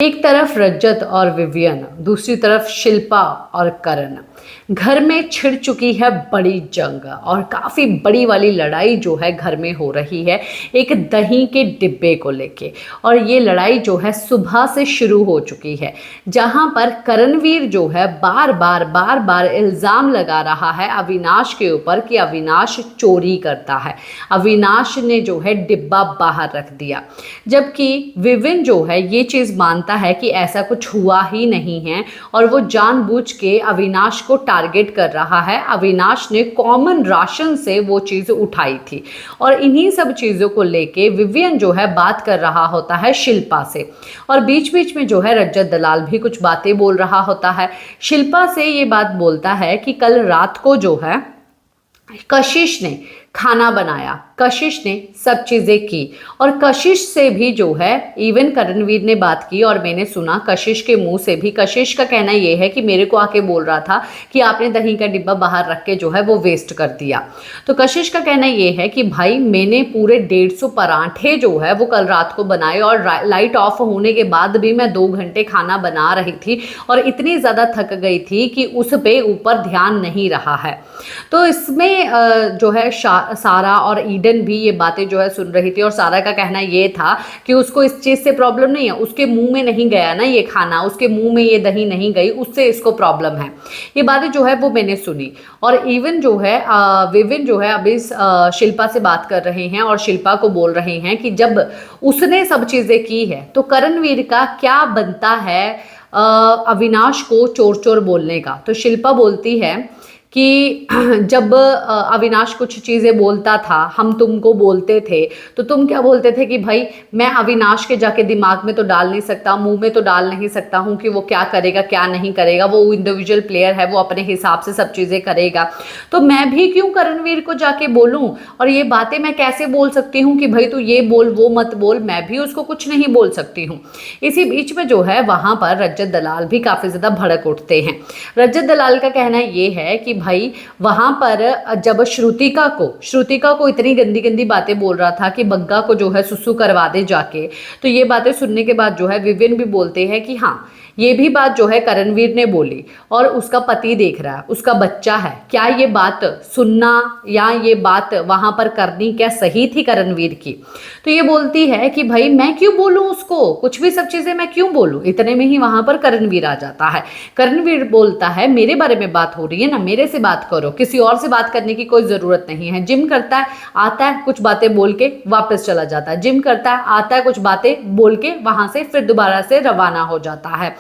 एक तरफ रजत और विवियन, दूसरी तरफ शिल्पा और करण। घर में छिड़ चुकी है बड़ी जंग और काफ़ी बड़ी वाली लड़ाई जो है घर में हो रही है एक दही के डिब्बे को लेके। और ये लड़ाई जो है सुबह से शुरू हो चुकी है, जहां पर करणवीर जो है बार बार इल्ज़ाम लगा रहा है अविनाश के ऊपर कि अविनाश चोरी करता है, अविनाश ने जो है डिब्बा बाहर रख दिया। जबकि विविन जो है ये चीज़ मानता है कि ऐसा कुछ हुआ ही नहीं है और वो जानबूझ के अविनाश को टारगेट कर रहा है। अविनाश ने कॉमन राशन से वो चीज़ उठाई थी और इन्हीं सब चीज़ों को लेके विवियन जो है बात कर रहा होता है शिल्पा से। और बीच बीच में जो है रजत दलाल भी कुछ बातें बोल रहा होता है। शिल्पा से ये बात बोलता है कि कल रात को जो है कशिश ने खाना बनाया, कशिश ने सब चीज़ें की और कशिश से भी जो है इवन करणवीर ने बात की और मैंने सुना कशिश के मुंह से भी। कशिश का कहना ये है कि मेरे को आके बोल रहा था कि आपने दही का डिब्बा बाहर रख के जो है वो वेस्ट कर दिया। तो कशिश का कहना ये है कि भाई मैंने पूरे 150 पराठे जो है वो कल रात को बनाए और लाइट ऑफ होने के बाद भी मैं 2 घंटे खाना बना रही थी और इतनी ज़्यादा थक गई थी कि उस पे ऊपर ध्यान नहीं रहा है। तो इसमें जो है सारा और ईडन भी ये बातें जो है सुन रही थी और सारा का कहना ये था कि उसको इस चीज़ से प्रॉब्लम नहीं है, उसके मुंह में नहीं गया ना ये खाना, उसके मुंह में ये दही नहीं गई, उससे इसको प्रॉब्लम है। ये बातें जो है वो मैंने सुनी। और इवन जो है विविन जो है अभी शिल्पा से बात कर रहे हैं और शिल्पा को बोल रहे हैं कि जब उसने सब चीज़ें की है तो करणवीर का क्या बनता है अविनाश को चोर चोर बोलने का। तो शिल्पा बोलती है कि जब अविनाश कुछ चीज़ें बोलता था हम तुमको बोलते थे तो तुम क्या बोलते थे कि भाई मैं अविनाश के जाके दिमाग में तो डाल नहीं सकता, मुंह में तो डाल नहीं सकता हूँ कि वो क्या करेगा क्या नहीं करेगा, वो इंडिविजुअल प्लेयर है, वो अपने हिसाब से सब चीज़ें करेगा, तो मैं भी क्यों करणवीर को जाके बोलूँ और ये बातें मैं कैसे बोल सकती हूँ कि भाई तू ये बोल वो मत बोल, मैं भी उसको कुछ नहीं बोल सकती हूँ। इसी बीच में जो है वहाँ पर रजत दलाल भी काफ़ी ज़्यादा भड़क उठते हैं। रजत दलाल का कहना ये है कि भाई वहां पर जब श्रुतिका को इतनी गंदी गंदी बातें बोल रहा था कि बग्गा को जो है सुसु करवा दे जाके, तो ये बातें सुनने के बाद जो है विविन भी बोलते हैं कि हाँ ये भी बात जो है करणवीर ने बोली और उसका पति देख रहा है, उसका बच्चा है, क्या ये बात सुनना या ये बात वहां पर करनी क्या सही थी करणवीर की। तो ये बोलती है कि भाई मैं क्यों बोलूं उसको, कुछ भी सब चीजें मैं क्यों बोलूं। इतने में ही वहां पर करणवीर आ जाता है। करणवीर बोलता है मेरे बारे में बात हो रही है ना, मेरे से बात करो, किसी और से बात करने की कोई ज़रूरत नहीं है। जिम करता है, आता है कुछ बातें बोल के वापस चला जाता है, जिम करता है आता है कुछ बातें बोल के वहां से फिर दोबारा से रवाना हो जाता है।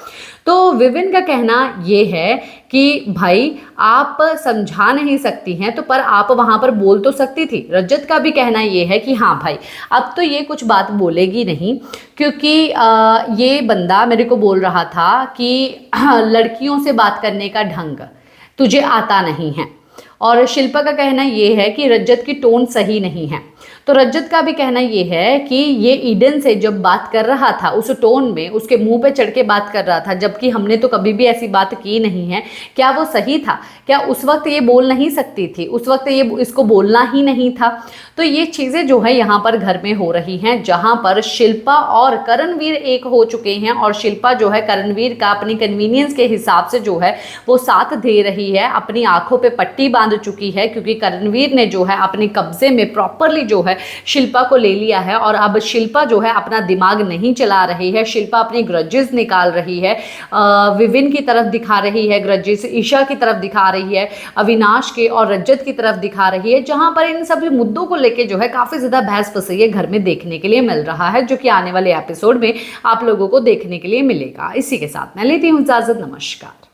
तो विविन का कहना ये है कि भाई आप समझा नहीं सकती हैं तो पर आप वहां पर बोल तो सकती थी। रजत का भी कहना ये है कि हाँ भाई अब तो ये कुछ बात बोलेगी नहीं, क्योंकि ये बंदा मेरे को बोल रहा था कि लड़कियों से बात करने का ढंग तुझे आता नहीं है। और शिल्पा का कहना ये है कि रजत की टोन सही नहीं है। तो रजत का भी कहना ये है कि ये ईडन से जब बात कर रहा था उस टोन में उसके मुंह पे चढ़ के बात कर रहा था, जबकि हमने तो कभी भी ऐसी बात की नहीं है। क्या वो सही था? क्या उस वक्त ये बोल नहीं सकती थी? उस वक्त ये इसको बोलना ही नहीं था? तो ये चीज़ें जो है यहाँ पर घर में हो रही हैं, जहाँ पर शिल्पा और करणवीर एक हो चुके हैं और शिल्पा जो है करणवीर का अपनी कन्वीनियंस के हिसाब से जो है वो साथ दे रही है, अपनी आंखों पे पट्टी बांध चुकी है, क्योंकि करणवीर ने जो है अपने कब्जे में प्रॉपरली जो है शिल्पा को ले लिया है और अब शिल्पा जो है अपना दिमाग नहीं चला रही है। शिल्पा अपनी ग्रजेस निकाल रही है, विविन की तरफ दिखा रही है ग्रजेस, ईशा की तरफ दिखा रही है, अविनाश के और रजत की तरफ दिखा रही है, जहां पर इन सभी मुद्दों को लेके जो है काफ़ी ज़्यादा बहस फसैया घर में देखने के लिए मिल रहा है, जो कि आने वाले एपिसोड में आप लोगों को देखने के लिए मिलेगा। इसी के साथ मैं लेती हूँ इजाज़त, नमस्कार।